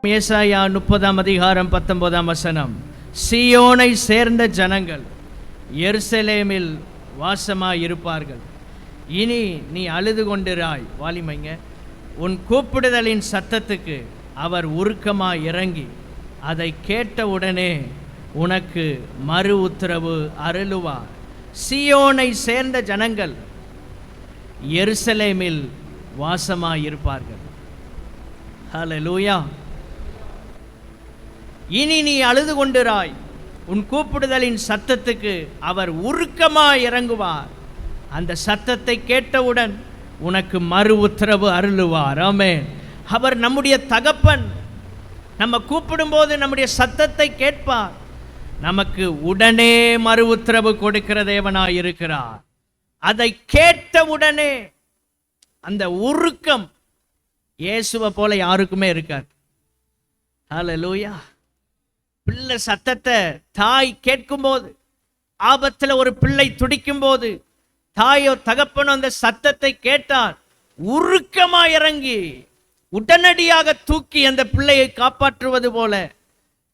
ஏசாயா 30:19 சீயோனை சேர்ந்த ஜனங்கள் எருசலேமில் வாசமாயிருப்பார்கள். இனி நீ அழுது கொண்டிராய். வாலிமைங்க, உன் கூப்பிடுதலின் சத்தத்துக்கு அவர் உருக்கமாய் இறங்கி அதை கேட்டவுடனே உனக்கு மறு உத்தரவு அருளுவார். சீயோனை சேர்ந்த ஜனங்கள் எருசலேமில் வாசமாயிருப்பார்கள். ஹல்லேலூயா. இனி நீ அழுது கொண்டிராய். உன் கூப்பிடுதலின் சத்தத்துக்கு அவர் உருக்கமாய் இறங்குவார். அந்த சத்தத்தை கேட்டவுடன் உனக்கு மறு உத்தரவு அருளுவார். ஆமென். அவர் நம்முடைய தகப்பன். நம்ம கூப்பிடும்போது நம்முடைய சத்தத்தை கேட்பார். நமக்கு உடனே மறு உத்தரவு கொடுக்கிற தேவனாய் இருக்கிறார். அதை கேட்டவுடனே அந்த உருக்கம் இயேசுவை போல யாருக்குமே இருக்காது. ஹல்லேலூயா. பிள்ளை சத்தத்தை தாய் கேட்கும்போது, ஆபத்தில் ஒரு பிள்ளை துடிக்கும் போது தாயோ தகப்பனோ அந்த சத்தத்தை கேட்டால் உருக்கமாய் இறங்கி உடனடியாக தூக்கி அந்த பிள்ளையை காப்பாற்றுவது போல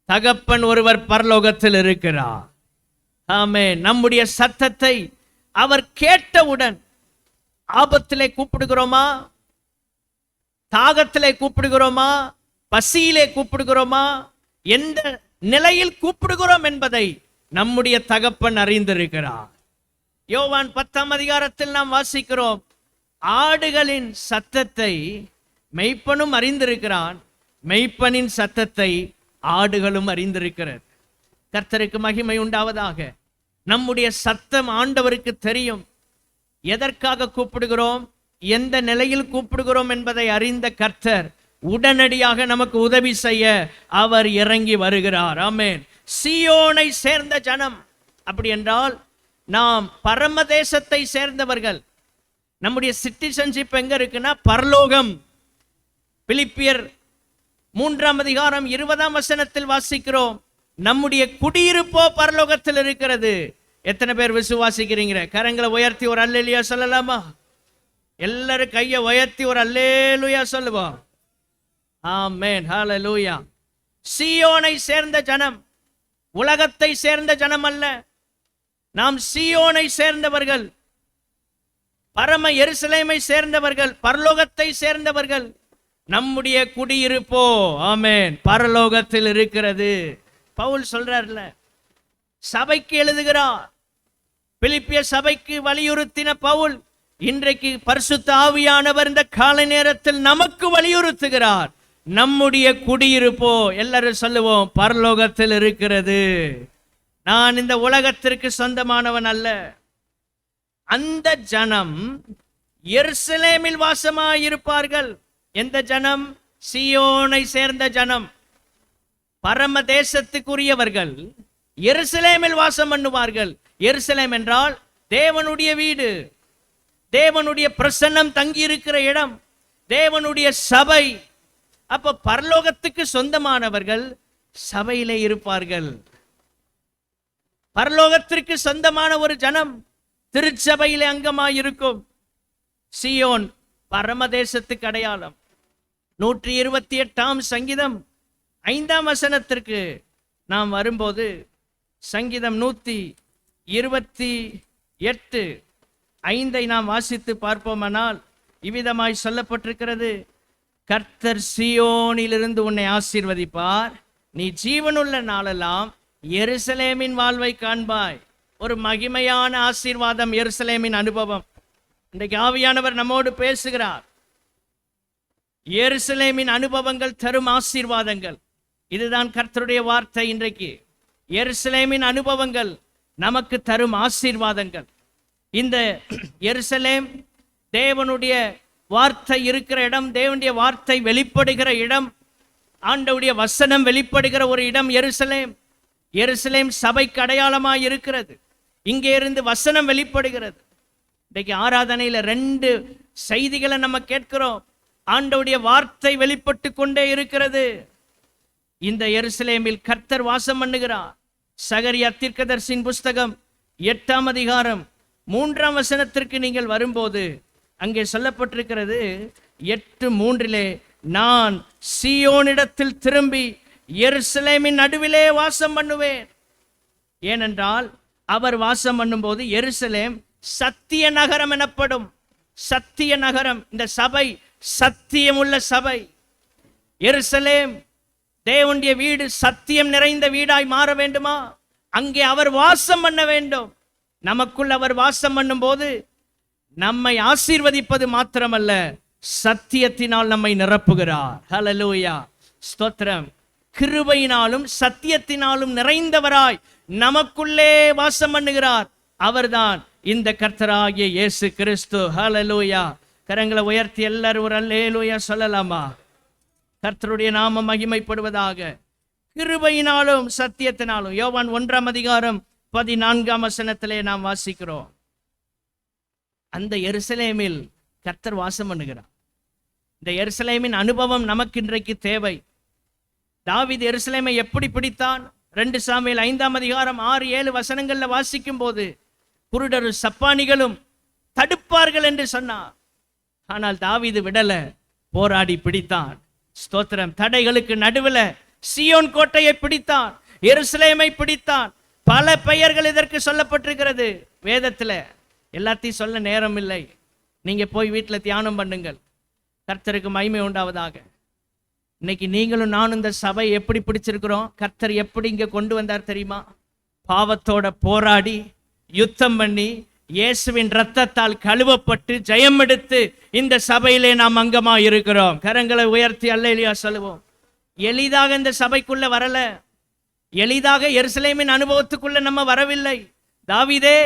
தகப்பன் ஒருவர் பரலோகத்தில் இருக்கிறார். ஆமென். நம்முடைய சத்தத்தை அவர் கேட்டவுடன் ஆபத்திலே கூப்பிடுகிறோமா, தாகத்திலே கூப்பிடுகிறோமா, பசியிலே கூப்பிடுகிறோமா, எந்த நிலையில் கூப்பிடுகிறோம் என்பதை நம்முடைய தகப்பன் அறிந்திருக்கிறார். யோவான் 10 நாம் வாசிக்கிறோம், ஆடுகளின் சத்தத்தை மெய்ப்பனும் அறிந்திருக்கிறான், மெய்ப்பனின் சத்தத்தை ஆடுகளும் அறிந்திருக்கிறது. கர்த்தருக்கு மகிமை உண்டாவதாக. நம்முடைய சத்தம் ஆண்டவருக்கு தெரியும். எதற்காக கூப்பிடுகிறோம், எந்த நிலையில் கூப்பிடுகிறோம் என்பதை அறிந்த கர்த்தர் உடனடியாக நமக்கு உதவி செய்ய அவர் இறங்கி வருகிறார். ஆமென். சீயோனை சேர்ந்த ஜனம். அப்படி என்றால் நாம் பரமதேசத்தை சேர்ந்தவர்கள். நம்முடைய சிட்டிசன்ஷிப் எங்க இருக்குன்னா பரலோகம். பிலிப்பியர் 3:20 வாசிக்கிறோம், நம்முடைய குடியிருப்போ பரலோகத்தில் இருக்கிறது. எத்தனை பேர் விசுவாசிக்கிறீங்க? கரங்களை உயர்த்தி ஒரு அல்லேலூயா சொல்லலாமா? எல்லாரும் கையை உயர்த்தி ஒரு அல்லேலூயா சொல்லுவோம். ஆமென். ஹல்லேலூயா. சீயோனை சேர்ந்த ஜனம், உலகத்தை சேர்ந்த ஜனம் அல்ல. நாம் சீயோனை சேர்ந்தவர்கள், பரம எருசலேமை சேர்ந்தவர்கள், பரலோகத்தை சேர்ந்தவர்கள். நம்முடைய குடியிருப்போ ஆமென் பரலோகத்தில் இருக்கிறது. பவுல் சொல்றார்ல, சபைக்கு எழுதுகிறார். பிலிப்பிய சபைக்கு வலியுறுத்தின பவுல் இன்றைக்கு பரிசுத்த ஆவியானவர் இந்த காலை நேரத்தில் நமக்கு வலியுறுத்துகிறார். நம்முடைய குடியிருப்போ எல்லாரும் சொல்லுவோம் பரலோகத்தில் இருக்கிறது. நான் இந்த உலகத்திற்கு சொந்தமானவன் அல்ல. அந்த ஜனம் எருசலேமில் வாசமாயிருப்பார்கள். எந்த ஜனம்? சீயோனை சேர்ந்த ஜனம், பரம தேசத்துக்குரியவர்கள் எருசலேமில் வாசம் பண்ணுவார்கள். எருசலேம் என்றால் தேவனுடைய வீடு, தேவனுடைய பிரசன்னம் தங்கி இருக்கிற இடம், தேவனுடைய சபை. அப்ப பரலோகத்துக்கு சொந்தமானவர்கள் சபையிலே இருப்பார்கள். பரலோகத்திற்கு சொந்தமான ஒரு ஜனம் திருச்சபையிலே அங்கமாயிருக்கும். சீயோன் பரமதேசத்துக்கு அடையாளம். 128 சங்கீதம் 5 நாம் வரும்போது, சங்கீதம் 128:5 நாம் வாசித்து பார்ப்போமானால் இவ்விதமாய் சொல்லப்பட்டிருக்கிறது, கர்த்தர் சீயோனிலிருந்து உன்னை ஆசீர்வதிப்பார், நீ ஜீவனுள்ள நாளெல்லாம் எருசலேமின் வாழ்வை காண்பாய். ஒரு மகிமையான ஆசீர்வாதம், எருசலேமின் அனுபவம். இன்றைக்கு ஆவியானவர் நம்மோடு பேசுகிறார். எருசலேமின் அனுபவங்கள் தரும் ஆசீர்வாதங்கள். இதுதான் கர்த்தருடைய வார்த்தை. இன்றைக்கு எருசலேமின் அனுபவங்கள் நமக்கு தரும் ஆசீர்வாதங்கள். இந்த எருசலேம் தேவனுடைய வார்த்தை இருக்கிற இடம், தேவனுடைய வார்த்தை வெளிப்படுகிற இடம், ஆண்டவருடைய வசனம் வெளிப்படுகிற ஒரு இடம் எருசலேம். எருசலேம் சபைக்கு அடையாளமாய் இருக்கிறது. இங்கே இருந்து வசனம் வெளிப்படுகிறது. இன்றைக்கு ஆராதனையில் 2 செய்திகளை நம்ம கேட்கிறோம். ஆண்டவருடைய வார்த்தை வெளிப்பட்டு கொண்டே இருக்கிறது. இந்த எருசலேமில் கர்த்தர் வாசம் பண்ணுகிறார். சகரியா தீர்க்கதரிசியின் புஸ்தகம் 8:3 நீங்கள் வரும்போது அங்கே சொல்லப்பட்டிருக்கிறது, 8:3 நான் சீயோனிடத்தில் திரும்பி எருசலேமின் நடுவிலே வாசம் பண்ணுவேன். ஏனென்றால் அவர் வாசம் பண்ணும்போது எருசலேம் சத்திய நகரம் எனப்படும். சத்திய நகரம், இந்த சபை சத்தியமுள்ள சபை. எருசலேம் தேவனுடைய வீடு சத்தியம் நிறைந்த வீடாய் மாற வேண்டுமா? அங்கே அவர் வாசம் பண்ண வேண்டும். நமக்குள் அவர் வாசம் பண்ணும் போது நம்மை ஆசீர்வதிப்பது மாத்திரமல்ல, சத்தியத்தினால் நம்மை நிரப்புகிறார். ஹல்லேலூயா, ஸ்தோத்திரம். கிருபையினாலும் சத்தியத்தினாலும் நிறைந்தவராய் நமக்குள்ளே வாசம் பண்ணுகிறார். அவர்தான் இந்த கர்த்தராகிய இயேசு கிறிஸ்து. ஹல்லேலூயா. கரங்களை உயர்த்தி எல்லாரும் ஒரு அல்லேலூயா சொல்லலாமா? கர்த்தருடைய நாமம் மகிமைப்படுவதாக. கிருபையினாலும் சத்தியத்தினாலும். யோவான் 1:14 நாம் வாசிக்கிறோம். அந்த எருசலேமில் கர்த்தர் வாசம் பண்ணுகிறார். இந்த எருசலேமின் அனுபவம் நமக்கு இன்றைக்கு தேவை. தாவீது எருசலேமை எப்படி பிடித்தான்? 2 சாமுவேல் 5:6-7 வாசிக்கும் போது குருடரும் சப்பானிகளும் தடுப்பார்கள் என்று சொன்னார். ஆனால் தாவீது விடல, போராடி பிடித்தான். ஸ்தோத்திரம். தடைகளுக்கு நடுவில் சீயோன் கோட்டையை பிடித்தான், எருசலேமை பிடித்தான். பல பெயர்கள் இதற்கு சொல்லப்பட்டிருக்கிறது வேதத்துல. எல்லாத்தையும் சொல்ல நேரம் இல்லை. நீங்க போய் வீட்டில் தியானம் பண்ணுங்கள். கர்த்தருக்கு மகிமை உண்டாவதாக. இன்னைக்கு நீங்களும் நானும் இந்த சபை எப்படி பிடிச்சிருக்கிறோம்? கர்த்தர் எப்படி இங்க கொண்டு வந்தார் தெரியுமா? பாவத்தோட போராடி யுத்தம் பண்ணி இயேசுவின் இரத்தத்தால் கழுவப்பட்டு ஜெயம் எடுத்து இந்த சபையிலே நாம் அங்கமா இருக்கிறோம். கரங்களை உயர்த்தி அல்லேலூயா சொல்லுவோம். எளிதாக இந்த சபைக்குள்ள வரல, எளிதாக எருசலேமின் அனுபவத்துக்குள்ள நம்ம வரவில்லை. தாவீதே,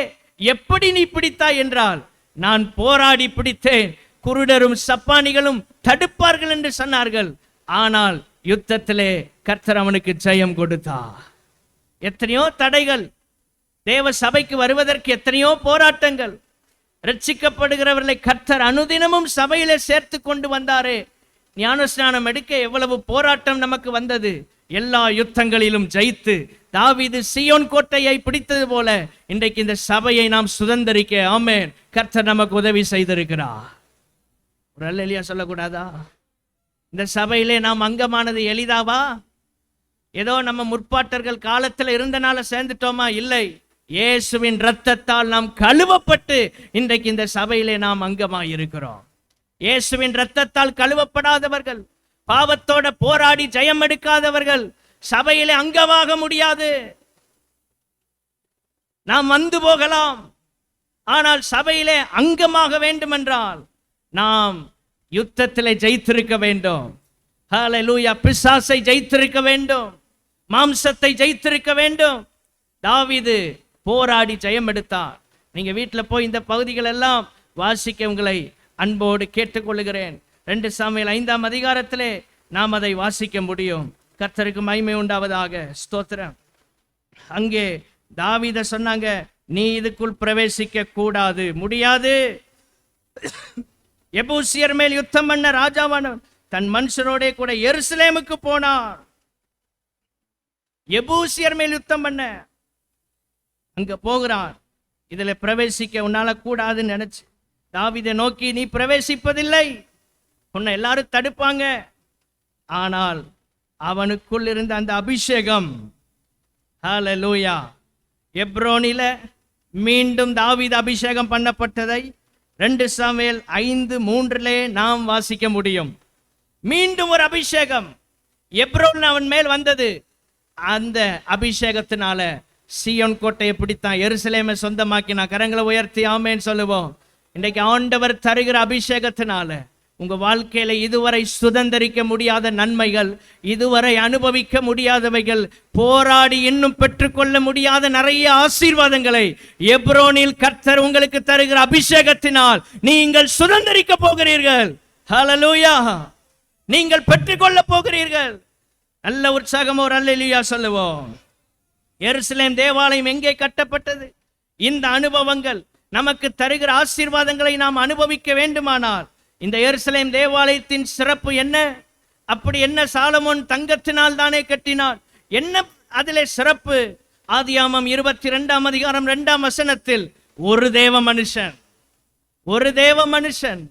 எப்படி நீ பிடித்தாய் என்றால், நான் போராடி பிடித்தேன், குருடரும் சப்பானிகளும் தடுப்பார்கள் என்று சொன்னார்கள். ஆனால் யுத்தத்திலே கர்த்தர் அவனுக்கு ஜெயம் கொடுத்தார். எத்தனையோ தடைகள், தேவ சபைக்கு வருவதற்கு எத்தனையோ போராட்டங்கள். ரட்சிக்கப்படுகிறவர்களை கர்த்தர் அனுதினமும் சபையிலே சேர்த்து கொண்டு வந்தாரே. ஞானஸ்நானம் எடுக்க எவ்வளவு போராட்டம் நமக்கு வந்தது. எல்லா யுத்தங்களிலும் ஜெயித்து தாவீது சீயோன் கோட்டையை பிடித்தது போல இன்றைக்கு இந்த சபையை நாம் சுதந்தரிக்க, ஆமென், கர்த்தர் நமக்கு உதவி செய்திருக்கிறார். ஒரு அல்லேலூயா சொல்லக்கூடாதா? இந்த சபையிலே நாம் அங்கமானது எளிதாவா? ஏதோ நம்ம முற்பாட்டர்கள் காலத்தில் இருந்தனால சேர்ந்துட்டோமா? இல்லை. இயேசுவின் இரத்தத்தால் நாம் கழுவப்பட்டு இன்றைக்கு இந்த சபையிலே நாம் அங்கமாய் இருக்கிறோம். இயேசுவின் இரத்தத்தால் கழுவப்படாதவர்கள், பாவத்தோட போராடி ஜெயம் எடுக்காதவர்கள் சபையிலே அங்கமாக முடியாது. நாம் வந்து போகலாம், ஆனால் சபையிலே அங்கமாக வேண்டுமென்றால் நாம் யுத்தத்திலே ஜெயித்திருக்க வேண்டும். ஹல்லேலூயா. பிசாசை ஜெயித்திருக்க வேண்டும், மாம்சத்தை ஜெயித்திருக்க வேண்டும். தாவீது போராடி ஜெயம் எடுத்தார். நீங்க வீட்டில் போய் இந்த பகுதிகள் எல்லாம் வாசிக்க உங்களை அன்போடு கேட்டுக்கொள்கிறேன். 2 சாமுவேல் 5 நாம் அதை வாசிக்க முடியும். கர்த்தருக்கு மகிமை உண்டாவதாக. ஸ்தோத்திரம். அங்கே தாவீத சொன்னாங்க, நீ இதுக்குள் பிரவேசிக்க கூடாது, முடியாது. எபூசியர் மேல் யுத்தம் பண்ண ராஜாவான தன் மனுஷரோட கூட எருசலேமுக்கு போனார். எபூசியர் மேல் யுத்தம் பண்ண அங்க போகிறான். இதுல பிரவேசிக்க உன்னால கூடாதுன்னு நினைச்சு தாவீதை நோக்கி, நீ பிரவேசிப்பதில்லை, உன்னை எல்லாரும் தடுப்பாங்க. ஆனால் அவனுக்குள் இருந்த அந்த அபிஷேகம், ஹல்லேலூயா, எப்ரோனில மீண்டும் தாவீது அபிஷேகம் பண்ணப்பட்டதை 2 சாமுவேல் 5:3 நாம் வாசிக்க முடியும். மீண்டும் ஒரு அபிஷேகம் எப்ரோன் அவன் மேல் வந்தது. அந்த அபிஷேகத்தினால சீயோன் கோட்டையை பிடித்தான், எருசலேமை சொந்தமாக்கினா. கரங்களை உயர்த்தி ஆமென் சொல்லுவோம். இன்றைக்கு ஆண்டவர் தருகிற அபிஷேகத்தினால உங்க வாழ்க்கையில இதுவரை சுதந்தரிக்க முடியாத நன்மைகள், இதுவரை அனுபவிக்க முடியாதவைகள், போராடி இன்னும் பெற்றுக்கொள்ள முடியாத நிறைய ஆசீர்வாதங்களை எப்ரோனில் கர்த்தர் உங்களுக்கு தருகிற அபிஷேகத்தினால் நீங்கள் சுதந்தரிக்க போகிறீர்கள். ஹல்லேலூயா. நீங்கள் பெற்றுக்கொள்ள போகிறீர்கள். நல்ல உற்சாகம் ஒரு அல்லேலூயா சொல்லுவோம். எருசலேம் தேவாலயம் எங்கே கட்டப்பட்டது? இந்த அனுபவங்கள் நமக்கு தருகிற ஆசீர்வாதங்களை நாம் அனுபவிக்க வேண்டுமானால் இந்த எருசலேம் தேவாலயத்தின் சிறப்பு என்ன? அப்படி என்ன? சாலமோன் தங்கத்தினால் தானே கட்டினான். என்ன அதிலே சிறப்பு? ஆதியாகமம் 22:2 ஒரு தேவ மனுஷன்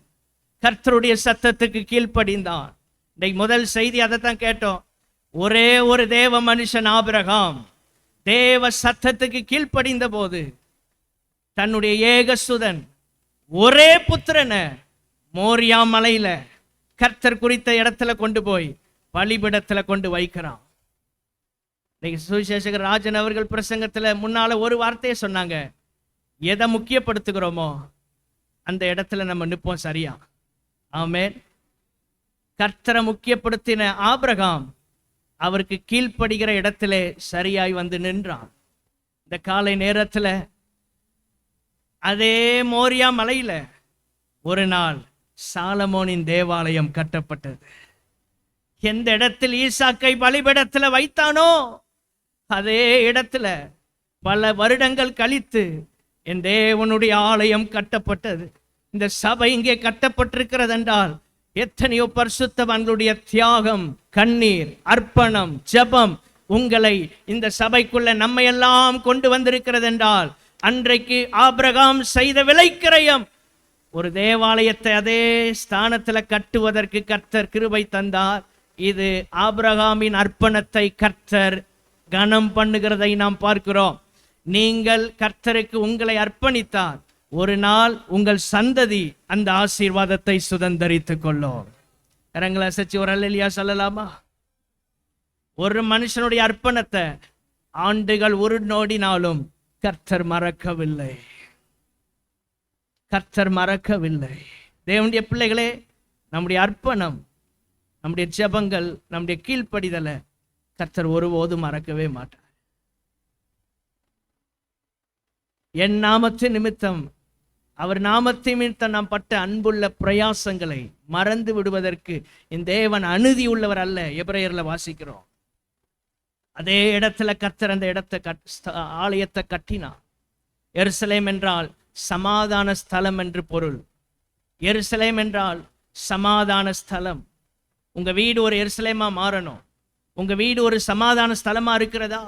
கர்த்தருடைய சத்தத்துக்கு கீழ்ப்படிந்தான். இன்னைக்கு முதல் செய்தி அதைத்தான் கேட்டோம். ஒரே ஒரு தேவ மனுஷன் ஆபிரகாம் தேவ சத்தத்துக்கு கீழ்ப்படிந்த போது தன்னுடைய ஏகசுதன் ஒரே புத்திரனை மோரியா மலையில கர்த்தர் குறித்த இடத்துல கொண்டு போய் பலிபீடத்துல கொண்டு வைக்கிறான். சுவிசேஷகர் ராஜன் அவர்கள் பிரசங்கத்துல முன்னால ஒரு வார்த்தையை சொன்னாங்க, எதை முக்கியப்படுத்துகிறோமோ அந்த இடத்துல நம்ம நிற்போம் சரியா. ஆமென். கர்த்தரை முக்கியப்படுத்தின ஆபிரகாம் அவருக்கு கீழ்ப்படுகிற இடத்துல சரியாய் வந்து நின்றான். இந்த காலை நேரத்துல அதே மோரியா மலையில ஒரு நாள் சாலமோனின் தேவாலயம் கட்டப்பட்டது. எந்த இடத்தில் ஈசாக்கை பலிபீடத்துல வைத்தானோ அதே இடத்துல பல வருடங்கள் கழித்து என் தேவனுடைய ஆலயம் கட்டப்பட்டது. இந்த சபை இங்கே கட்டப்பட்டிருக்கிறது என்றால் எத்தனையோ பரிசுத்தவான்களுடைய தியாகம், கண்ணீர், அர்ப்பணம், ஜெபம் உங்களை இந்த சபைக்குள்ள நம்மை எல்லாம் கொண்டு வந்திருக்கிறது என்றால், அன்றைக்கு ஆபிரகாம் செய்த விலைக்கிரயம் ஒரு தேவாலயத்தை அதே ஸ்தானத்தில் கட்டுவதற்கு கர்த்தர் கிருபை தந்தார். இது ஆபிரகாமின் அர்ப்பணத்தை கர்த்தர் கனம் பண்ணுகிறதை நாம் பார்க்கிறோம். நீங்கள் கர்த்தருக்கு உங்களை அர்ப்பணித்தார், ஒரு நாள் உங்கள் சந்ததி அந்த ஆசீர்வாதத்தை சுதந்தரித்துக் கொள்ளும். இரங்கல சச்சி ஒரு அல்லேலூயா சொல்லலாமா? ஒரு மனுஷனுடைய அர்ப்பணத்தை ஆண்டுகள் ஒரு நோடினாலும் கர்த்தர் மறக்கவில்லை. கர்த்தர் மறக்கவில்லை. தேவனுடைய பிள்ளைகளே, நம்முடைய அர்ப்பணம், நம்முடைய ஜெபங்கள், நம்முடைய கீழ்ப்படிதலை கர்த்தர் ஒருபோதும் மறக்கவே மாட்டார். என் நாமத்தின் நிமித்தம், அவர் நாமத்தின் நிமித்தம் நாம் பட்ட அன்புள்ள பிரயாசங்களை மறந்து விடுவதற்கு இந்த தேவன் அநீதி உள்ளவர் அல்ல. எபிரேயர்ல வாசிக்கிறோம். அதே இடத்துல கர்த்தர் அந்த இடத்தை ஆலயத்தை கட்டினார். எருசலேம் என்றால் சமாதான ஸ்தலம் என்று பொருள். எருசலேம் என்றால் சமாதான ஸ்தலம். உங்க வீடு ஒரு எருசலேமா மாறணும். உங்க வீடு ஒரு சமாதான ஸ்தலமா இருக்கிறதா?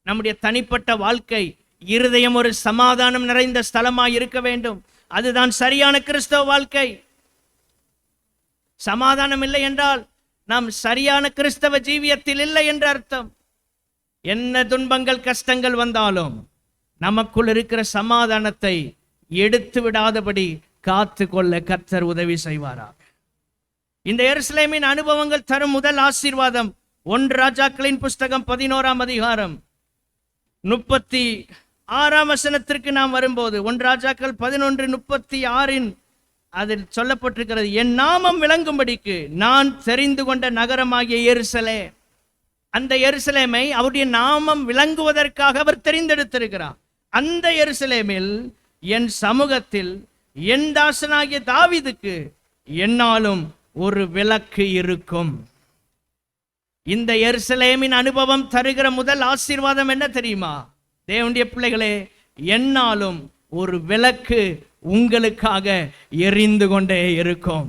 நம்முடைய தனிப்பட்ட வாழ்க்கை, இருதயம் ஒரு சமாதானம் நிறைந்த ஸ்தலமாய் இருக்க வேண்டும். அதுதான் சரியான கிறிஸ்தவ வாழ்க்கை. சமாதானம் இல்லை என்றால் நாம் சரியான கிறிஸ்தவ ஜீவியத்தில் இல்லை என்று அர்த்தம். என்ன துன்பங்கள், கஷ்டங்கள் வந்தாலும் நமக்குள் இருக்கிற சமாதானத்தை எடுத்து விடாதபடி காத்து கொள்ள கர்த்தர் உதவி செய்வாராக. இந்த எருசலேமின் அனுபவங்கள் தரும் முதல் ஆசீர்வாதம் 1 ராஜாக்களின் புஸ்தகம் 11ஆம் அதிகாரம் 36ஆம் வசனத்திற்கு நாம் வரும்போது, 1 ராஜாக்கள் 11:36 அதில் சொல்லப்பட்டிருக்கிறது, என் நாமம் விளங்கும்படிக்கு நான் தெரிந்து கொண்ட நகரமாகிய எருசலேம். அந்த எருசலேமை அவருடைய நாமம் விளங்குவதற்காக அவர் தெரிந்தெடுத்திருக்கிறார். அந்த எருசலேமில் என் சமூகத்தில் என் தாசனாகிய தாவீதுக்கு என்னாலும் ஒரு விளக்கு இருக்கும். இந்த எருசலேமின் அனுபவம் தருகிற முதல் ஆசீர்வாதம் என்ன தெரியுமா? தேவனுடைய பிள்ளைகளே, என்னாலும் ஒரு விளக்கு உங்களுக்காக எரிந்து கொண்டே இருக்கும்.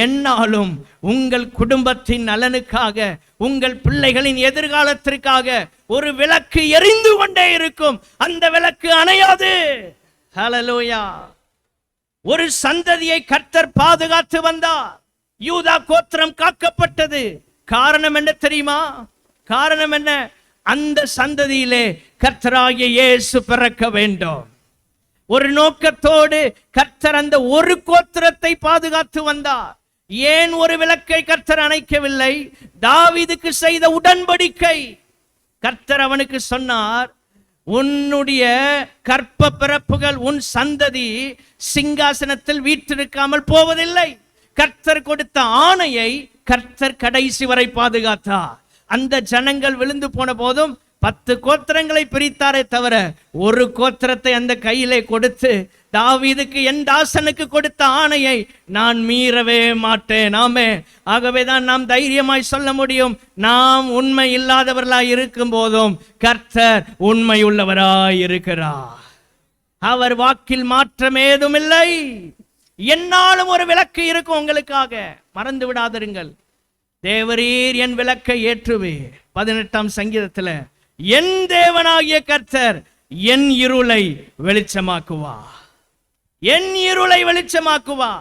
என்னாலும் உங்கள் குடும்பத்தின் நலனுக்காக, உங்கள் பிள்ளைகளின் எதிர்காலத்திற்காக ஒரு விளக்கு எரிந்து கொண்டே இருக்கும். அந்த விளக்கு அணையாது. ஹல்லேலூயா. ஒரு சந்ததியை கர்த்தர் பாதுகாத்து வந்தார். யூதா கோத்திரம் காக்கப்பட்டது. காரணம் என்ன தெரியுமா? காரணம் என்ன? அந்த சந்ததியிலே கர்த்தராகிய இயேசு பிறக்க வேண்டும். ஒரு நோக்கத்தோடு கர்த்தர் அந்த ஒரு கோத்திரத்தை பாதுகாத்து வந்தார். ஏன் ஒரு விளக்கை கர்த்தர் அணைக்கவில்லை? தாவீதுக்கு செய்த உடன்படிக்கை. கர்த்தர் அவனுக்கு சொன்னார், உன்னுடைய கற்ப பிறப்புகள், உன் சந்ததி சிங்காசனத்தில் வீற்றிருக்காமல் போவதில்லை. கர்த்தர் கொடுத்த ஆணையை கர்த்தர் கடைசி வரை பாதுகாத்தார். அந்த ஜனங்கள் விழுந்து போன போதும் 10 கோத்திரங்களை பிரித்தாரே தவிர ஒரு கோத்திரத்தை அந்த கையிலே கொடுத்து, தாவீதுக்கு என் தாசனுக்கு கொடுத்த ஆணையை நான் மீறவே மாட்டேன். ஆமே. ஆகவேதான் நாம் தைரியமாய் சொல்ல முடியும், நாம் உண்மை இல்லாதவர்களாய் இருக்கும் போதும் கர்த்தர் உண்மை உள்ளவராய் இருக்கிறார். அவர் வாக்கில் மாற்றம் ஏதும் இல்லை. என்னாலும் ஒரு விளக்கு இருக்கும் உங்களுக்காக. மறந்து விடாதிருங்கள். தேவரீர் என் விளக்கை ஏற்றுவீர். 18ஆம் சங்கீதத்துல, என் தேவனாகிய கர்த்தர் என் இருளை வெளிச்சமாக்குவா. என் இருளை வெளிச்சமாக்குவா.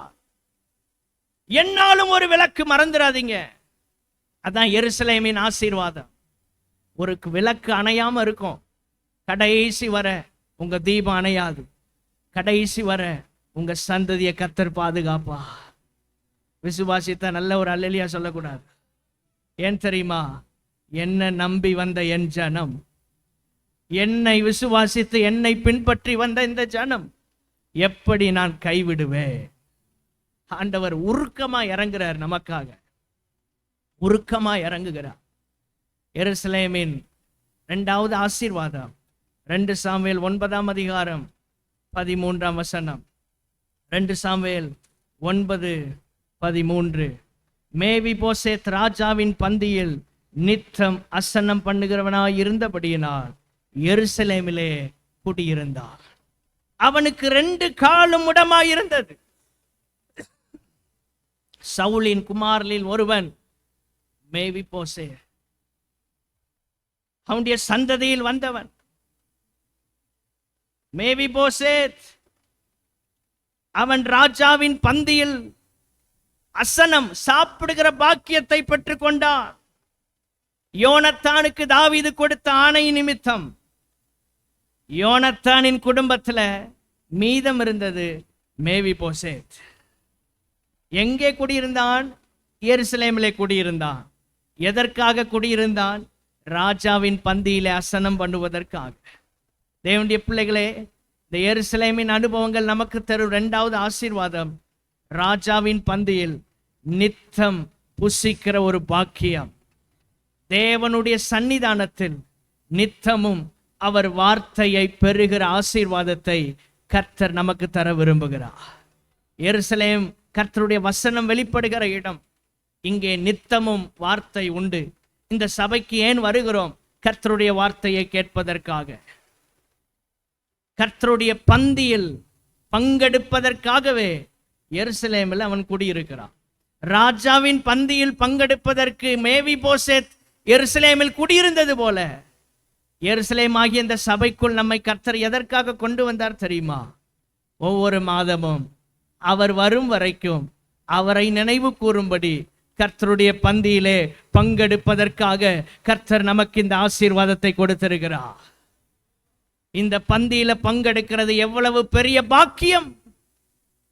என்னாலும் ஒரு விளக்கு. மறந்துடாதீங்க. அதான் எருசலேமின் ஆசீர்வாதம். ஒரு விளக்கு அணையாம இருக்கும், கடைசி வர உங்க தீபம் அணையாது. கடைசி வர உங்க சந்ததியை கர்த்தர் பாதுகாப்பா. விசுவாசித்த நல்ல ஒரு அல்லேலூயா சொல்லக்கூடாது. ஏன் தெரியுமா? என்ன நம்பி வந்த என் ஜனம், என்னை விசுவாசித்து என்னை பின்பற்றி வந்த இந்த ஜனம் எப்படி நான் கைவிடுவேன்? ஆண்டவர் உருக்கமா இறங்குறார், நமக்காக உருக்கமா இறங்குகிறார். எருசலேமின் இரண்டாவது ஆசீர்வாதம் 2 சாமுவேல் 9ஆம் அதிகாரம் 13ஆம் வசனம். 2 சாமுவேல் 9:13. மேவிபோசேத் ராஜாவின் பந்தியில் நித்தம் அசனம் பண்ணுகிறவனாய் இருந்தபடியினால் எருசலேமிலே குடியிருந்தார். அவனுக்கு 2 காலும் முடமாயிருந்தது. சவுலின் குமாரலில் ஒருவன் மேவிபோசேத், அவனுடைய சந்ததியில் வந்தவன் மேவிபோசேத். அவன் ராஜாவின் பந்தியில் அசனம் சாப்பிடுகிற பாக்கியத்தை பெற்றுக் கொண்டான். யோனத்தானுக்கு தாவீது கொடுத்த ஆணை நிமித்தம் யோனத்தானின் குடும்பத்தில் மீதம் இருந்தது மேவிபோசேத். எங்கே குடியிருந்தான்? எருசலேமிலே குடியிருந்தான். எதற்காக குடியிருந்தான்? ராஜாவின் பந்தியிலே அசனம் பண்ணுவதற்காக. தேவனுடைய பிள்ளைகளே, இந்த எருசலேமின் அனுபவங்கள் நமக்கு தரும் 2வது ஆசீர்வாதம், ராஜாவின் பந்தியில் நித்தம் புசிக்கிற ஒரு பாக்கியம். தேவனுடைய சன்னிதானத்தில் நித்தமும் அவர் வார்த்தையை பெறுகிற ஆசீர்வாதத்தை கர்த்தர் நமக்கு தர விரும்புகிறார். எருசலேம் கர்த்தருடைய வசனம் வெளிப்படுகிற இடம். இங்கே நித்தமும் வார்த்தை உண்டு. இந்த சபைக்கு ஏன் வருகிறோம்? கர்த்தருடைய வார்த்தையை கேட்பதற்காக, கர்த்தருடைய பந்தியில் பங்கெடுப்பதற்காகவே எருசலேமில் அவன் குடியிருக்கிறான். ராஜாவின் பந்தியில் பங்கெடுப்பதற்கு மேவிபோசேத் எருசலேமில் குடியிருந்தது போல எருசலேம் ஆகிய இந்த சபைக்குள் நம்மை கர்த்தர் எதற்காக கொண்டு வந்தார் தெரியுமா? ஒவ்வொரு மாதமும் அவர் வரும் வரைக்கும் அவரை நினைவு கூறும்படி கர்த்தருடைய பந்தியிலே பங்கெடுப்பதற்காக கர்த்தர் நமக்கு இந்த ஆசீர்வாதத்தை கொடுத்திருக்கிறார். இந்த பந்தியில பங்கெடுக்கிறது எவ்வளவு பெரிய பாக்கியம்!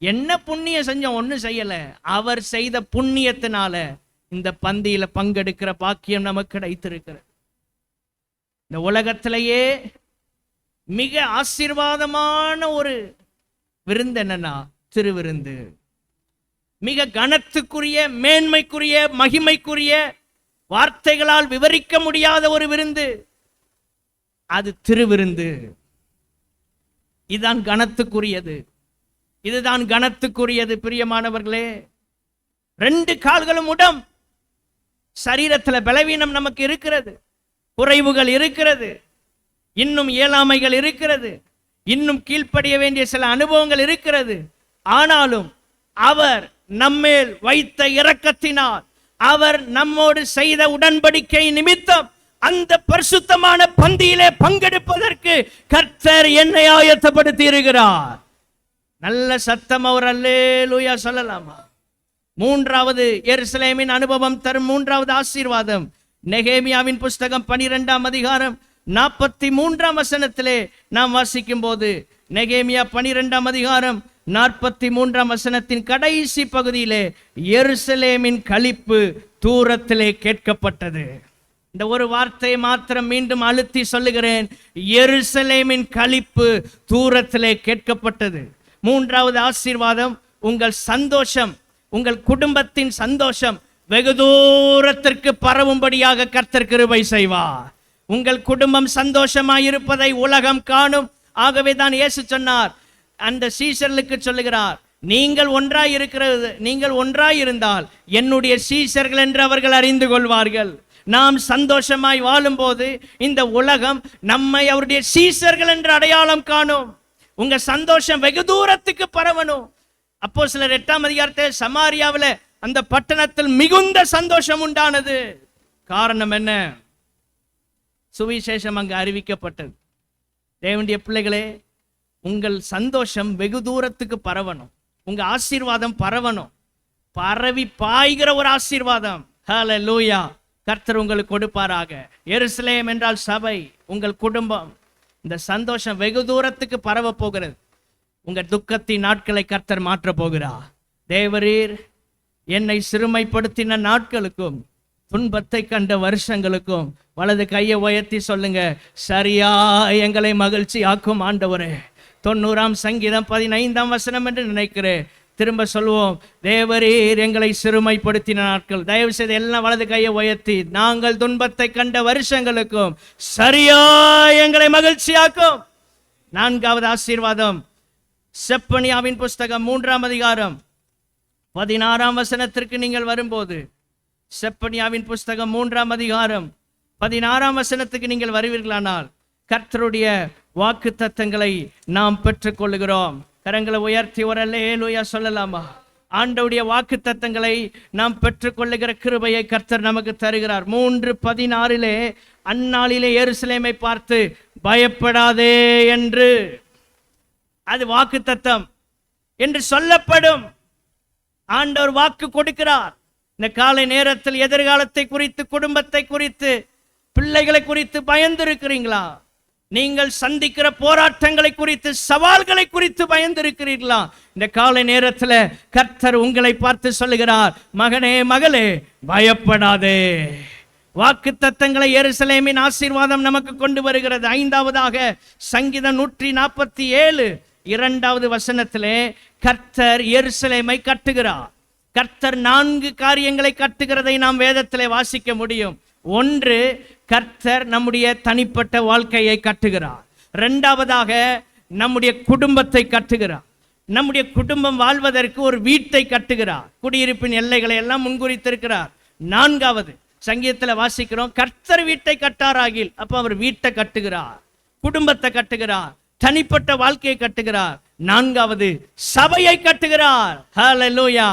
என்ன புண்ணியம் செஞ்சோம்? ஒன்றும் செய்யல. அவர் செய்த புண்ணியத்தினால இந்த பந்தியில பங்கெடுக்கிற பாக்கியம் நமக்கு கிடைத்திருக்கிறது. இந்த உலகத்திலேயே மிக ஆசீர்வாதமான ஒரு விருந்து என்னன்னா திருவிருந்து. மிக கனத்துக்குரிய, மேன்மைக்குரிய, மகிமைக்குரிய, வார்த்தைகளால் விவரிக்க முடியாத ஒரு விருந்து, அது திருவிருந்து. இதுதான் கனத்துக்குரியது. இதுதான் கனத்துக்குரியது. பிரியமானவர்களே, 2 கால்களும் உடம். சரீரத்தில் பலவீனம் நமக்கு இருக்கிறது, குறைவுகள் இருக்கிறது, இன்னும் இயலாமைகள் இருக்கிறது, இன்னும் கீழ்ப்படிய வேண்டிய சில அனுபவங்கள் இருக்கிறது. ஆனாலும் அவர் நம்மேல் வைத்த இரக்கத்தினால், அவர் நம்மோடு செய்த உடன்படிக்கை நிமித்தம் அந்த பரிசுத்தமான பந்தியிலே பங்கெடுப்பதற்கு கர்த்தர் என்னை ஆயத்தப்படுத்தி இருக்கிறார். நல்ல சத்தம் அவர் அல்லேலூயா சொல்லலாமா? 3வது எருசலேமின் அனுபவம் தரும் 3வது ஆசீர்வாதம், நெகேமியாவின் புஸ்தகம் 12ஆம் அதிகாரம் 43ஆம் வசனத்திலே நாம் வாசிக்கும் போது, நெகேமியா 12ஆம் அதிகாரம் 43ஆம் வசனத்தின் கடைசி பகுதியிலே எருசலேமின் களிப்பு தூரத்திலே கேட்கப்பட்டது. இந்த ஒரு வார்த்தையை மாத்திரம் மீண்டும் அழுத்தி சொல்லுகிறேன், எருசலேமின் களிப்பு தூரத்திலே கேட்கப்பட்டது. 3வது ஆசீர்வாதம், உங்கள் சந்தோஷம், உங்கள் குடும்பத்தின் சந்தோஷம் வெகு தூரத்திற்கு பரவும்படியாக கர்த்தர் கிருபை செய்வார். உங்கள் குடும்பம் சந்தோஷமாயிருப்பதை உலகம் காணும். ஆகவே தான் இயேசு சொன்னார், அந்த சீஷர்களுக்கு சொல்லுகிறார், நீங்கள் ஒன்றாய் இருந்தால் என்னுடைய சீஷர்கள் என்று அவர்கள் அறிந்து கொள்வார்கள். நாம் சந்தோஷமாய் வாழும் போது இந்த உலகம் நம்மை அவருடைய சீஷர்கள் என்று அடையாளம் காணும். உங்க சந்தோஷம் வெகு தூரத்துக்கு பரவணும். அப்போஸ்தலர் 8ஆம் அதிகாரத்தில் சமாரியாவில் அந்த பட்டணத்தில் மிகுந்த சந்தோஷம் உண்டானது. காரணம் என்ன? சுவிசேஷம் அங்கு அறிவிக்கப்பட்டது. தேவனுடைய பிள்ளைகளே, உங்கள் சந்தோஷம் வெகு தூரத்துக்கு பரவணும். உங்க ஆசீர்வாதம் பரவணும். பரவி பாய்கிற ஒரு ஆசீர்வாதம். ஹல்லேலூயா! கர்த்தர் உங்களுக்கு கொடுப்பாராக. எருசலேம் என்றால் சபை, உங்கள் குடும்பம். இந்த சந்தோஷம் வெகு தூரத்துக்கு பரவ போகிறது. உங்கள் துக்கத்தின் நாட்களை கர்த்தர் மாற்ற போகிறார். தேவரீர் என்னை சிறுமைப்படுத்தின நாட்களுக்கும் துன்பத்தை கண்ட வருஷங்களுக்கும் வலது கையை உயர்த்தி சொல்லுங்க, சரியா எங்களை மகிழ்ச்சி ஆக்கும் ஆண்டவரே. 90ஆம் சங்கீதம் 15ஆம் வசனம் என்று நினைக்கிறேன். திரும்ப சொல்வோம், தேவரீர் எங்களை சிறுமைப்படுத்தின நாட்கள். தயவு செய்து எல்லாம் வலது கையை உயர்த்தி, நாங்கள் துன்பத்தை கண்ட வருஷங்களுக்கும் சரியா எங்களை மகிழ்ச்சியாக்கும். 4வது ஆசீர்வாதம், செப்பனியாவின் புஸ்தகம் 3ஆம் அதிகாரம் 16ஆம் வசனத்திற்கு நீங்கள் வரும்போது, செப்பனியாவின் புஸ்தகம் 3ஆம் அதிகாரம் 16ஆம் வசனத்துக்கு நீங்கள் வருவீர்களானால், கர்த்தருடைய வாக்கு தத்தங்களை நாம் பெற்றுக்கொள்ளுகிறோம். கரங்களை உயர்த்தி ஒரு அல்லேலூயா சொல்லலாமா? ஆண்டவருடைய வாக்கு தத்தங்களை நாம் பெற்றுக்கொள்ளுகிற கிருபையை கர்த்தர் நமக்கு தருகிறார். 3:16 அந்நாளிலே எருசலேமை பார்த்து பயப்படாதே என்று, அது வாக்கு தத்தம் என்று சொல்லப்படும். ஆண்டவர் வாக்கு கொடுக்கிறார். இந்த காலை நேரத்தில் எதிர்காலத்தை குறித்து, குடும்பத்தை குறித்து, பிள்ளைகளை குறித்து பயந்திருக்கிறீங்களா? நீங்கள் சந்திக்கிற போராட்டங்களை குறித்து, சவால்களை குறித்து பயந்திருக்கிறீர்களா? இந்த காலை நேரத்தில் கர்த்தர் உங்களை பார்த்து சொல்லுகிறார், மகனே மகளே பயப்படாதே. வாக்கு தத்தங்களை எருசலேமின் ஆசீர்வாதம் நமக்கு கொண்டு வருகிறது. 5வதாக சங்கீதம் 147 2வது வசனத்திலே கர்த்தர் எருசலேமை கட்டுகிறார். கர்த்தர் 4 காரியங்களை கட்டுகிறதை நாம் வேதத்திலே வாசிக்க முடியும். 1, கர்த்தர் நம்முடைய தனிப்பட்ட வாழ்க்கையை கட்டுகிறார். 2வதாக நம்முடைய குடும்பத்தை கட்டுகிறார். நம்முடைய குடும்பம் வாழ்வதற்கு ஒரு வீட்டை கட்டுகிறார். குடியிருப்பின் எல்லைகளை எல்லாம் முன்குறித்திருக்கிறார். 4வது சங்கீதத்தில் வாசிக்கிறோம், கர்த்தர் வீட்டை கட்டாராகில், அப்ப அவர் வீட்டை கட்டுகிறார், குடும்பத்தை கட்டுகிறார், தனிப்பட்ட வாழ்க்கையை கட்டுகிறார். 4வது சபையை கட்டுகிறார். ஹல்லேலூயா.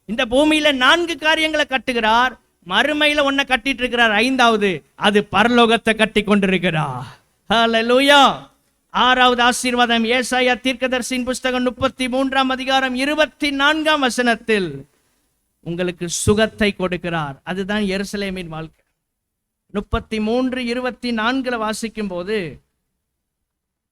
இந்த பூமியில 4 காரியங்களை கட்டுகிறார். மறுமையில ஒன்ன கட்டிட்டு இருக்கிறார். 5வது, அது பரலோகத்தை கட்டி கொண்டிருக்கிறார். ஹல்லேலூயா. 6வது ஆசீர்வாதம், ஏசாயா தீர்க்கதரிசியின் புஸ்தகம் 33ஆம் அதிகாரம் 24ஆம் வசனத்தில் உங்களுக்கு சுகத்தை கொடுக்கிறார். அதுதான் எருசலேமின் வாழ்க்கை. 33:24 வாசிக்கும் போது,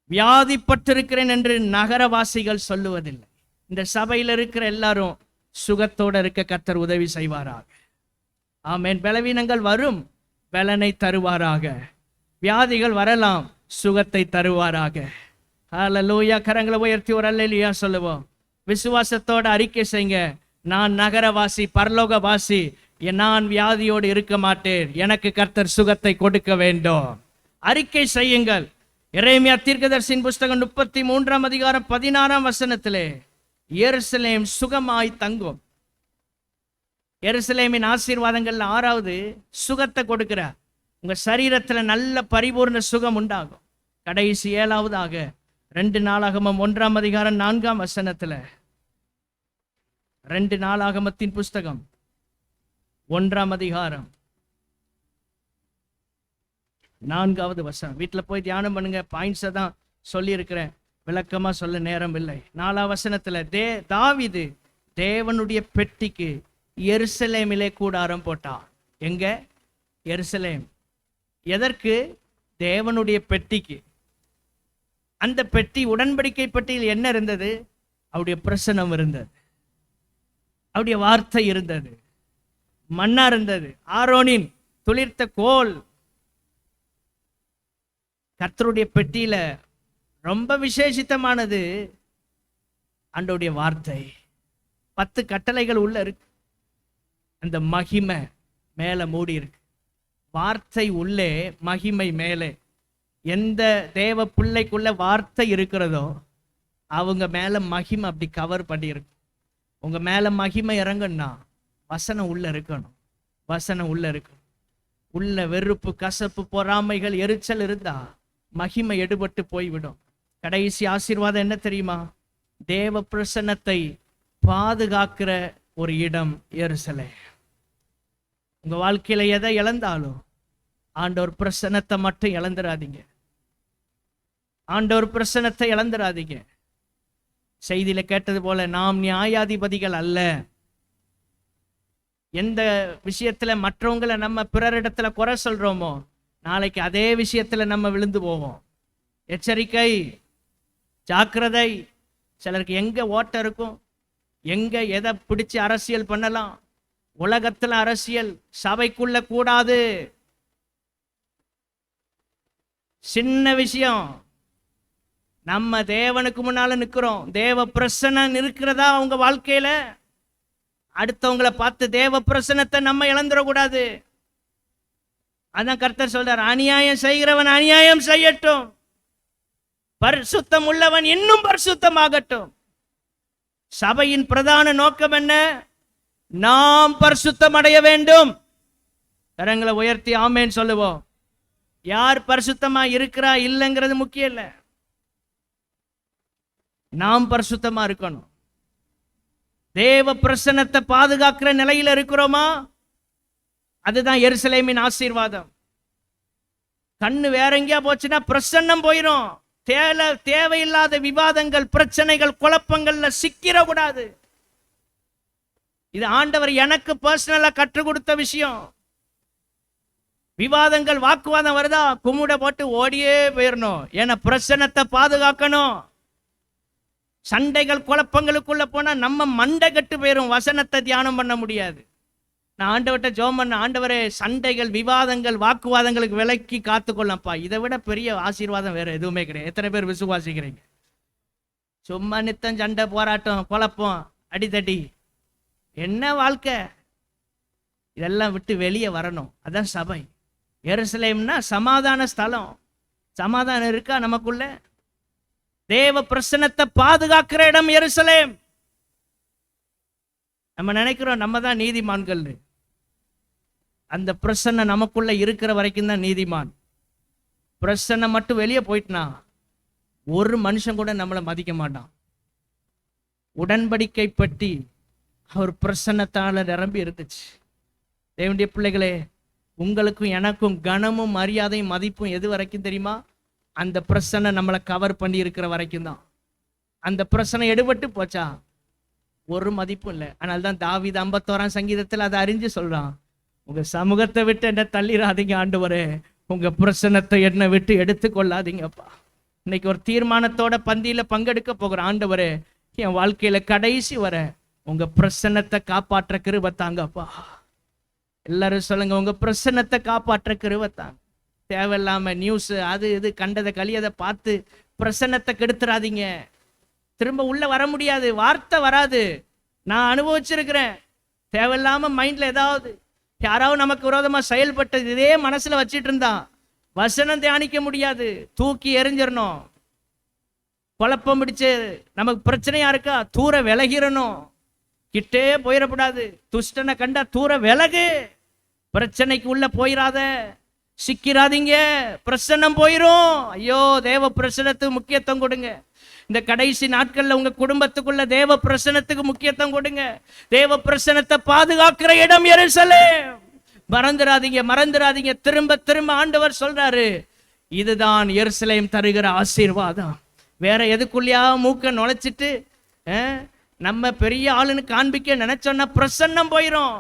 வியாதிப்பட்டிருக்கிறேன் என்று நகரவாசிகள் சொல்லுவதில்லை. இந்த சபையில் இருக்கிற எல்லாரும் சுகத்தோடு இருக்க கர்த்தர் உதவி செய்வாராக. ஆமென். பலவீனங்கள் வரும், பலனை தருவாராக. வியாதிகள் வரலாம், சுகத்தை தருவாராக. ஹல்லேலூயா. கரங்களை உயர்த்தி ஒரு அல்லேலூயா சொல்லுவோம். விசுவாசத்தோட அறிக்கை செய்யுங்க, நான் நகரவாசி, பரலோகவாசி, நான் வியாதியோடு இருக்க மாட்டேன், எனக்கு கர்த்தர் சுகத்தை கொடுக்க வேண்டும். அறிக்கை செய்யுங்கள். எரேமியா தீர்க்கதரிசியின் புஸ்தகம் 33ஆம் அதிகாரம் 16ஆம் வசனத்திலே, எருசலேம் சுகமாய் தங்கும். எருசலேமின் ஆசீர்வாதங்கள்ல 6வது சுகத்தை கொடுக்கிறார். உங்க சரீரத்துல நல்ல பரிபூர்ண சுகம் உண்டாகும். கடைசி 7வதாக 2 நாளாகமம் 1ஆம் அதிகாரம் 4ஆம் வசனத்துல, 2 நாளாகமத்தின் புஸ்தகம் 1ஆம் அதிகாரம் 4வது வசனம். வீட்டில் போய் தியானம் பண்ணுங்க. பாயிண்ட்ஸை தான் சொல்லி இருக்கிறேன், விளக்கமா சொல்ல நேரம் இல்லை. 4ஆம் வசனத்துல, தாவீது தேவனுடைய பெட்டிக்கு எருசலேமிலே கூடாரம் போட்டான். எங்க? எருசலேம். எதற்கு? தேவனுடைய பெட்டிக்கு. அந்த பெட்டி, உடன்படிக்கை பெட்டியில் என்ன இருந்தது? அவருடைய பிரசன்னம் இருந்தது, அவருடைய வார்த்தை இருந்தது, மன்னா இருந்தது, ஆரோனின் துளிர்த்த கோல். கர்த்தருடைய பெட்டியில ரொம்ப விசேஷித்தமானது ஆண்டவருடைய வார்த்தை. 10 கட்டளைகள் உள்ள இருக்கு. அந்த மகிமை மேல மூடி இருக்கு. வார்த்தை உள்ளே, மகிமை மேலே. எந்த தேவ பிள்ளைக்குள்ள வார்த்தை இருக்கிறதோ அவங்க மேல மகிமை அப்படி கவர் பண்ணி இருக்கு. உங்க மேல மகிமை இறங்குன்னா வசனம் உள்ள இருக்கணும். வசனம் உள்ள இருக்கணும். உள்ள வெறுப்பு, கசப்பு, பொறாமைகள், எரிச்சல் இருந்தா மகிமை எடுபட்டு போய்விடும். கடைசி ஆசீர்வாதம் என்ன தெரியுமா? தேவ பிரசன்னத்தை பாதுகாக்கிற ஒரு இடம் எருசலேம். உங்க வாழ்க்கையில எதை இழந்தாலும் ஆண்டவர் பிரசன்னத்தை மட்டும் இழந்துடாதீங்க. ஆண்டவர் பிரசன்னத்தை இழந்துடாதீங்க. செய்தியில கேட்டது போல, நாம் நியாயாதிபதிகள் அல்ல, எந்த விஷயத்துல மற்றவங்களை நம்ம பிறரிடத்துல குறை சொல்றோமோ, நாளைக்கு அதே விஷயத்துல நம்ம விழுந்து போவோம். எச்சரிக்கை, ஜாக்கிரதை. சிலருக்கு எங்க ஓட்டம் இருக்கும், எங்க எதை பிடிச்சு அரசியல் பண்ணலாம். உலகத்துல அரசியல், சபைக்குள்ள கூடாது. சின்ன விஷயம், நம்ம தேவனுக்கு முன்னால நிக்கிறோம், தேவ பிரசன்னம் இருக்கிறதா உங்க வாழ்க்கையில, அடுத்தவங்களை பார்த்து தேவ பிரசன்னத்தை நம்ம இழந்துடக்கூடாது. அதான் கர்த்தர் சொல்றார், அநியாயம் செய்கிறவன் அநியாயம் செய்யட்டும், பரிசுத்தம் உள்ளவன் இன்னும் பரிசுத்தமாகட்டும். சபையின் பிரதான நோக்கம் என்ன? நாம் பரிசுத்தம் அடைய வேண்டும். கரங்களை உயர்த்தி ஆமென் சொல்லுவோம். யார் பரிசுத்தமா இருக்கிறா இல்லைங்கிறது முக்கியம் இல்லை, நாம் பரிசுத்தமா இருக்கணும். தேவ பிரசன்னத்தை பாதுகாக்கிற நிலையில இருக்கிறோமா? அதுதான் எருசலேமின் ஆசீர்வாதம். கண்ணு வேற எங்கேயா போச்சுன்னா பிரசன்னம் போயிடும். தேவையில்லாத விவாதங்கள், பிரச்சனைகள், குழப்பங்கள்ல சிக்கிடக்கூடாது. இது ஆண்டவர் எனக்கு பர்சனலா கற்றுக் கொடுத்த விஷயம். விவாதங்கள், வாக்குவாதம் வருதா, கும்முட போட்டு ஓடியே போயிடணும். ஏன்னா பிரசன்னத்தை பாதுகாக்கணும். சண்டைகள், குழப்பங்களுக்குள்ள போனா நம்ம மண்டை கட்டு போயிரும், வசனத்தை தியானம் பண்ண முடியாது. நான் ஆண்டவர்கிட்ட ஜெபம் பண்ண, ஆண்டவரே சண்டைகள், விவாதங்கள், வாக்குவாதங்களுக்கு விலக்கி காத்துக்கொள்ளப்பா. இதை விட பெரிய ஆசீர்வாதம் வேற எதுவுமே கிடையாது. எத்தனை பேர் விசுவாசிக்கிறீங்க? சும்மா நித்தம் சண்டை, போராட்டம், குழப்பம், அடித்தடி, என்ன வாழ்க்கை? இதெல்லாம் விட்டு வெளியே வரணும். அதான் சபை. எருசலேம்னா சமாதான ஸ்தலம். சமாதானம் இருக்கா நமக்குள்ள? தேவ பிரசன்னத்தை பாதுகாக்கிற இடம் எருசலேம். நம்ம நினைக்கிறோம் நம்ம தான் நீதிமான்கள். அந்த பிரசன்னம் நமக்குள்ள இருக்கிற வரைக்கும் தான் நீதிமான். பிரசன்னம் மட்டும் வெளியே போயிட்டுனா ஒரு மனுஷன் கூட நம்மளை மதிக்க மாட்டான். உடன்படிக்கை பற்றி அவர் பிரசன்னத்தால நிரம்பி இருந்துச்சு. தேவனுடைய பிள்ளைகளே, உங்களுக்கும் எனக்கும் கனமும் மரியாதையும் மதிப்பும் எது வரைக்கும் தெரியுமா? அந்த பிரசன்னம் நம்மளை கவர் பண்ணி இருக்கிற வரைக்கும் தான். அந்த பிரசன்னம் எடுபட்டு போச்சா ஒரு மதிப்பும் இல்லை. ஆனால் தான் தாவீது 51ஆம் சங்கீதத்தில் அதை அறிஞ்சு சொல்றான், உங்க சமூகத்தை விட்டு என்ன தள்ளிடாதீங்க ஆண்டவரே, உங்க பிரசன்னத்தை என்னை விட்டு எடுத்துக்கொள்ளாதீங்கப்பா. இன்னைக்கு ஒரு தீர்மானத்தோட பந்தியில பங்கெடுக்க போகிற, ஆண்டவரே என் வாழ்க்கையில கடைசி வர உங்க பிரசன்னத்தை காப்பாற்ற கிருபை தாங்கப்பா. எல்லாரும் சொல்லுங்க, உங்க பிரசன்னத்தை காப்பாற்ற கிருபை தாங்க. தேவையில்லாம நியூஸ், அது இது கண்டதை கலியதை பார்த்து பிரசன்னத்தை கெடுத்துறாதீங்க. திரும்ப உள்ள வர முடியாது, வார்த்தை வராது. நான் அனுபவிச்சிருக்கிறேன். தேவையில்லாம மைண்ட்ல ஏதாவது யாராவது நமக்கு விரோதமா செயல்பட்டது இதே மனசுல வச்சிட்டு இருந்தா வசனம் தியானிக்க முடியாது, தூக்கி எறிஞ்சிடணும். குழப்பம் பிடிச்சு நமக்கு பிரச்சனையா இருக்கா, தூர விலகிடணும், கிட்டே போயிடக்கூடாது. துஷ்டனை கண்டா தூர விலகு, பிரச்சனைக்கு உள்ள போயிடாத, சிக்கிறாதீங்க, பிரசன்னம் போயிரும். ஐயோ, தேவ பிரசனத்துக்கு முக்கியத்துவம் கொடுங்க. இந்த கடைசி நாட்கள்ல உங்க குடும்பத்துக்குள்ள தேவ பிரசனத்துக்கு முக்கியத்துவம் கொடுங்க. தேவ பிரசனத்தை பாதுகாக்கிற இடம் எருசலேம். மறந்துடாதீங்க, மறந்துடாதீங்க. திரும்ப திரும்ப ஆண்டவர் சொல்றாரு, இதுதான் எருசலேம் தருகிற ஆசீர்வாதம். வேற எதுக்குள்ளயா மூக்க நுழைச்சிட்டு நம்ம பெரிய ஆளுன்னு காண்பிக்க நினைச்சோன்னா பிரசன்னம் போயிரும்.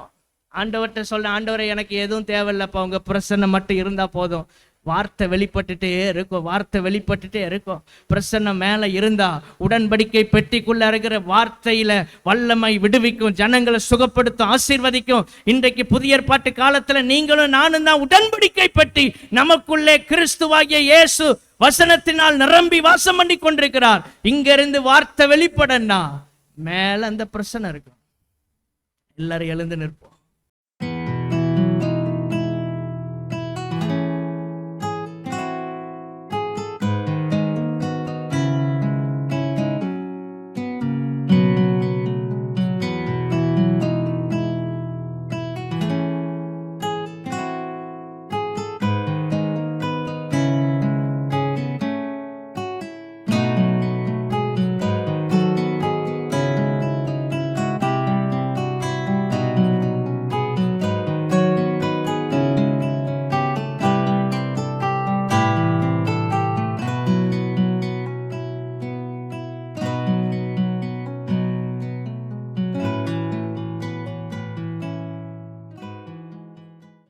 ஆண்டவர்கிட்ட சொல்ல, ஆண்டவரை எனக்கு எதுவும் தேவையில்லப்பா, உங்க பிரசன்னம் மட்டும் இருந்தா போதும். வார்த்தை வெளிப்பட்டுட்டே இருக்கும், வார்த்தை வெளிப்பட்டுட்டே இருக்கும். பிரசன்னம் மேல இருந்தா உடன்படிக்கை பெட்டிக்குள்ள இருக்கிற வார்த்தையில வல்லமை விடுவிக்கும், ஜனங்களை சுகப்படுத்தும், ஆசீர்வதிக்கும். இன்றைக்கு புதிய ஏற்பாட்டு காலத்துல நீங்களும் நானும் தான் உடன்படிக்கை பெட்டி. நமக்குள்ளே கிறிஸ்துவாகிய இயேசு வசனத்தினால் நிரம்பி வாசம் பண்ணி கொண்டிருக்கிறார். இங்க இருந்து வார்த்தை வெளிப்படனா மேல அந்த பிரசன்னம் இருக்கும். எல்லாரும் எழுந்து நிற்போம்.